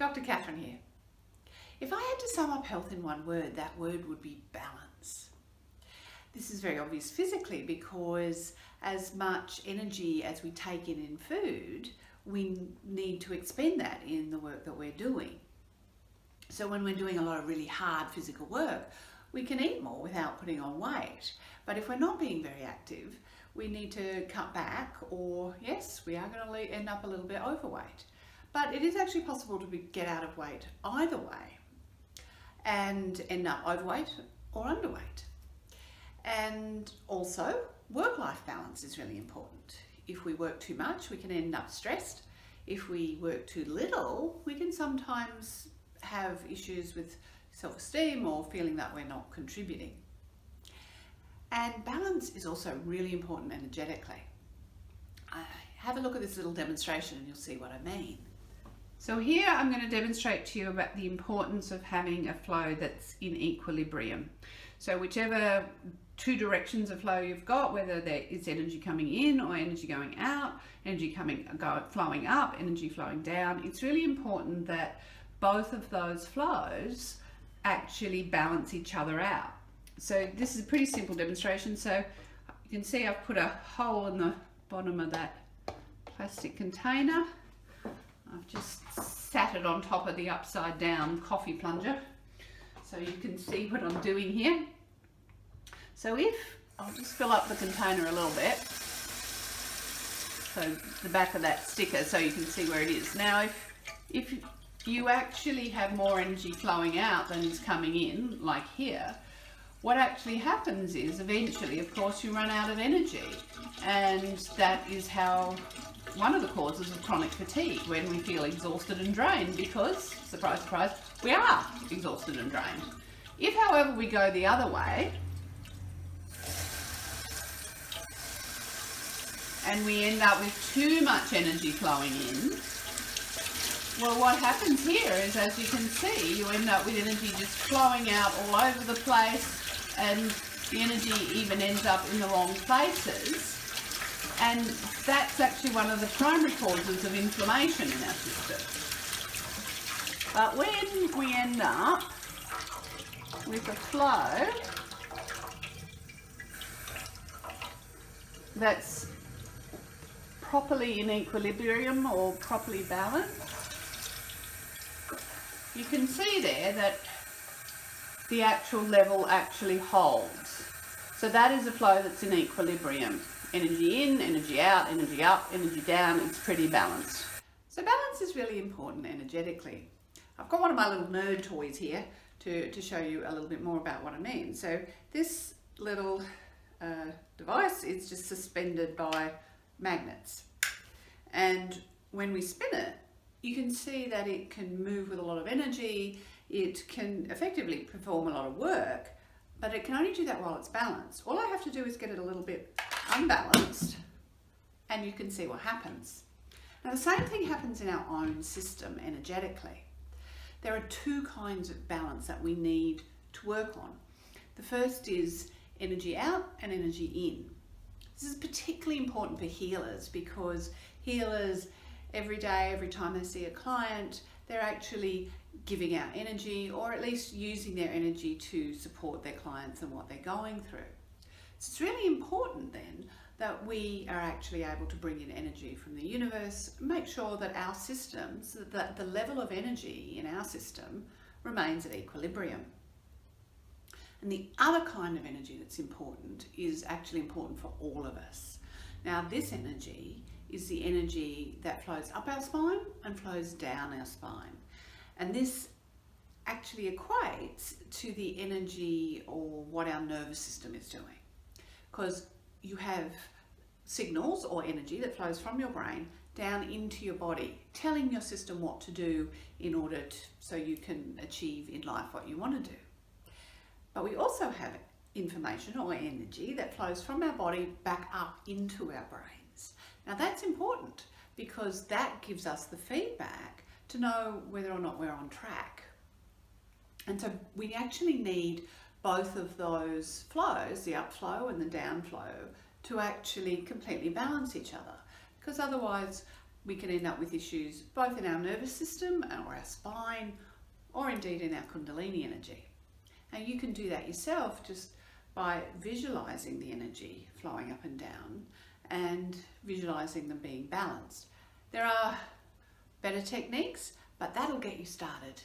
Dr. Catherine here. If I had to sum up health in one word, that word would be balance. This is very obvious physically because as much energy as we take in food, we need to expend that in the work that we're doing. So when we're doing a lot of really hard physical work, we can eat more without putting on weight. But if we're not being very active, we need to cut back, or yes, we are going to end up a little bit overweight. But it is actually possible to get out of weight either way and end up overweight or underweight. And also, work-life balance is really important. If we work too much, we can end up stressed. If we work too little, we can sometimes have issues with self-esteem or feeling that we're not contributing. And balance is also really important energetically. Have a look at this little demonstration and you'll see what I mean. So here I'm going to demonstrate to you about the importance of having a flow that's in equilibrium. So whichever two directions of flow you've got, whether there is energy coming in or energy going out, energy flowing up, energy flowing down, it's really important that both of those flows actually balance each other out. So this is a pretty simple demonstration. So you can see I've put a hole in the bottom of that plastic container. I've just sat it on top of the upside down coffee plunger so you can see what I'm doing here. So I'll just fill up the container a little bit, so the back of that sticker, so you can see where it is. Now if you actually have more energy flowing out than is coming in, like here, what actually happens is eventually, of course, you run out of energy, and that is how one of the causes of chronic fatigue, when we feel exhausted and drained, because, surprise, surprise, we are exhausted and drained. If, however, we go the other way, and we end up with too much energy flowing in, well, what happens here is, as you can see, you end up with energy just flowing out all over the place, and the energy even ends up in the wrong places. And that's actually one of the primary causes of inflammation in our system. But when we end up with a flow that's properly in equilibrium or properly balanced, you can see there that the actual level actually holds. So that is a flow that's in equilibrium. Energy in, energy out, energy up, energy down, it's pretty balanced. So balance is really important energetically. I've got one of my little nerd toys here to show you a little bit more about what I mean. So this little device is just suspended by magnets. And when we spin it, you can see that it can move with a lot of energy, it can effectively perform a lot of work, but it can only do that while it's balanced. All I have to do is get it a little bit unbalanced and you can see what happens. Now the same thing happens in our own system energetically. There are two kinds of balance that we need to work on. The first is energy out and energy in. This is particularly important for healers because healers every day, every time they see a client, they're actually giving out energy, or at least using their energy to support their clients and what they're going through. So it's really important then that we are actually able to bring in energy from the universe, make sure that our systems, that the level of energy in our system remains at equilibrium. And the other kind of energy that's important is actually important for all of us. Now this energy is the energy that flows up our spine and flows down our spine. And this actually equates to the energy or what our nervous system is doing. Because you have signals or energy that flows from your brain down into your body, telling your system what to do in order so you can achieve in life what you want to do. But we also have information or energy that flows from our body back up into our brains. Now that's important because that gives us the feedback to know whether or not we're on track. And so we actually need both of those flows, the upflow and the downflow, to actually completely balance each other, because otherwise we can end up with issues both in our nervous system or our spine, or indeed in our Kundalini energy. And you can do that yourself just by visualizing the energy flowing up and down and visualizing them being balanced. There are better techniques, but that'll get you started.